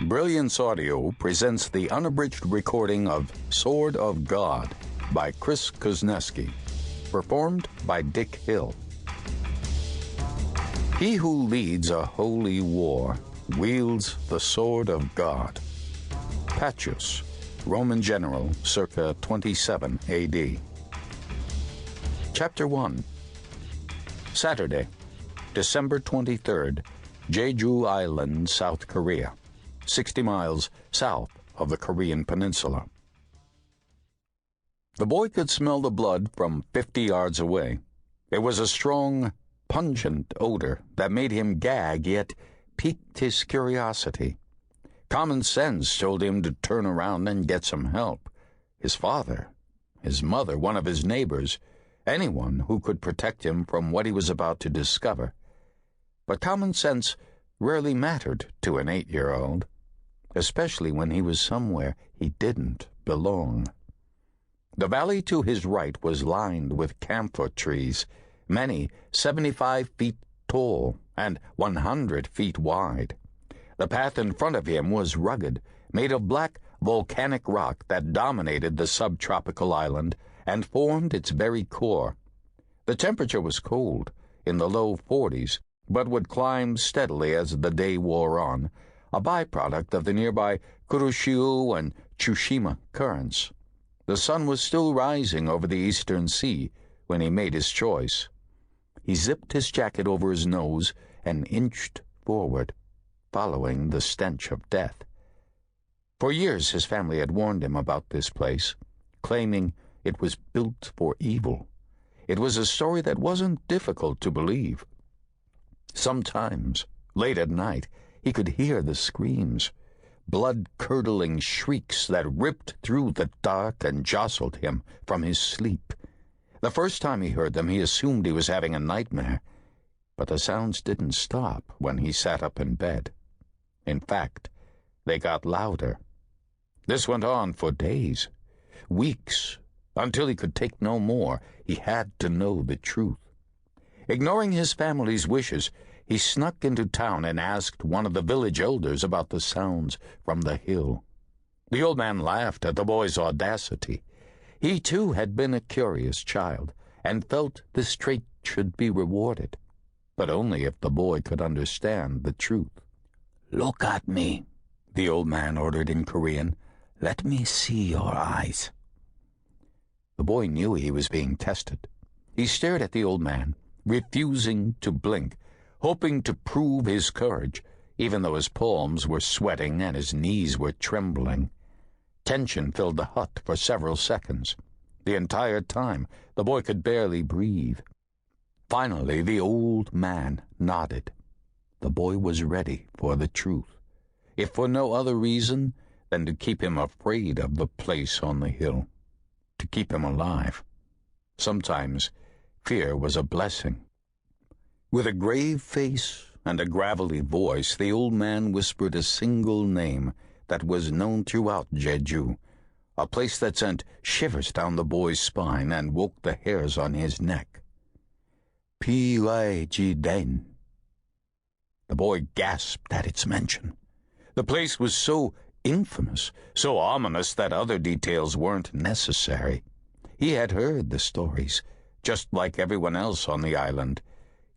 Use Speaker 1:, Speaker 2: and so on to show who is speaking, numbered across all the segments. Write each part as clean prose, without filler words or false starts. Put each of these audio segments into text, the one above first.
Speaker 1: Brilliance Audio presents the unabridged recording of Sword of God by Kuzneski, performed by Dick Hill. He who leads a holy war wields the sword of God. Pacius, Roman general, circa 27 AD. Chapter 1. Saturday, December 23rd, Jeju Island, South Korea, 60 miles south of the Korean peninsula. The boy could smell the blood from 50 yards away. It was a strong, pungent odor that made him gag, yet piqued his curiosity. Common sense told him to turn around and get some help. His father, his mother, one of his neighbors, anyone who could protect him from what he was about to discover. But common sense rarely mattered to an 8-year-old, especially when he was somewhere he didn't belong. The valley to his right was lined with camphor trees, many 75 feet tall and 100 feet wide. The path in front of him was rugged, made of black volcanic rock that dominated the subtropical island and formed its very core. The temperature was cold, in the low 40s, but would climb steadily as the day wore on, a byproduct of the nearby Kuroshio and Tsushima currents. The sun was still rising over the eastern sea when he made his choice. He zipped his jacket over his nose and inched forward, following the stench of death. For years his family had warned him about this place, claiming it was built for evil. It was a story that wasn't difficult to believe. Sometimes, late at night, he could hear the screams, blood-curdling shrieks that ripped through the dark and jostled him from his sleep. The first time he heard them, he assumed he was having a nightmare, but the sounds didn't stop when he sat up in bed. In fact, they got louder. This went on for days, weeks, until he could take no more. He had to know the truth. Ignoring his family's wishes, he snuck into town and asked one of the village elders about the sounds from the hill. The old man laughed at the boy's audacity. He, too, had been a curious child, and felt this trait should be rewarded, but only if the boy could understand the truth. "Look at me," the old man ordered in Korean. "Let me see your eyes." The boy knew he was being tested. He stared at the old man, refusing to blink, hoping to prove his courage, even though his palms were sweating and his knees were trembling. Tension filled the hut for several seconds. The entire time, the boy could barely breathe. Finally, the old man nodded. The boy was ready for the truth, if for no other reason than to keep him afraid of the place on the hill, to keep him alive. Sometimes fear was a blessing. With a grave face and a gravelly voice, the old man whispered a single name that was known throughout Jeju, a place that sent shivers down the boy's spine and woke the hairs on his neck. P.Y.G.Den. The boy gasped at its mention. The place was so infamous, so ominous that other details weren't necessary. He had heard the stories, just like everyone else on the island.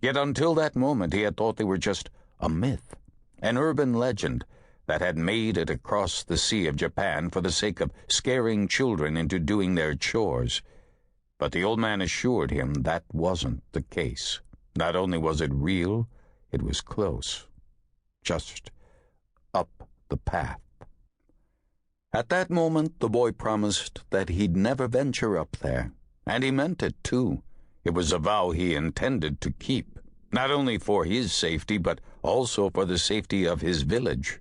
Speaker 1: Yet until that moment he had thought they were just a myth, an urban legend that had made it across the Sea of Japan for the sake of scaring children into doing their chores. But the old man assured him that wasn't the case. Not only was it real, it was close, just up the path. At that moment, the boy promised that he'd never venture up there, and he meant it, too. It was a vow he intended to keep, not only for his safety, but also for the safety of his village.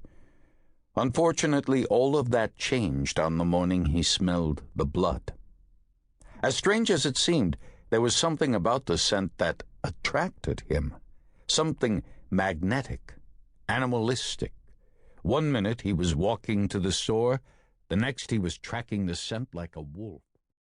Speaker 1: Unfortunately, all of that changed on the morning he smelled the blood. As strange as it seemed, there was something about the scent that attracted him, something magnetic, animalistic. One minute he was walking to the store, the next he was tracking the scent like a wolf.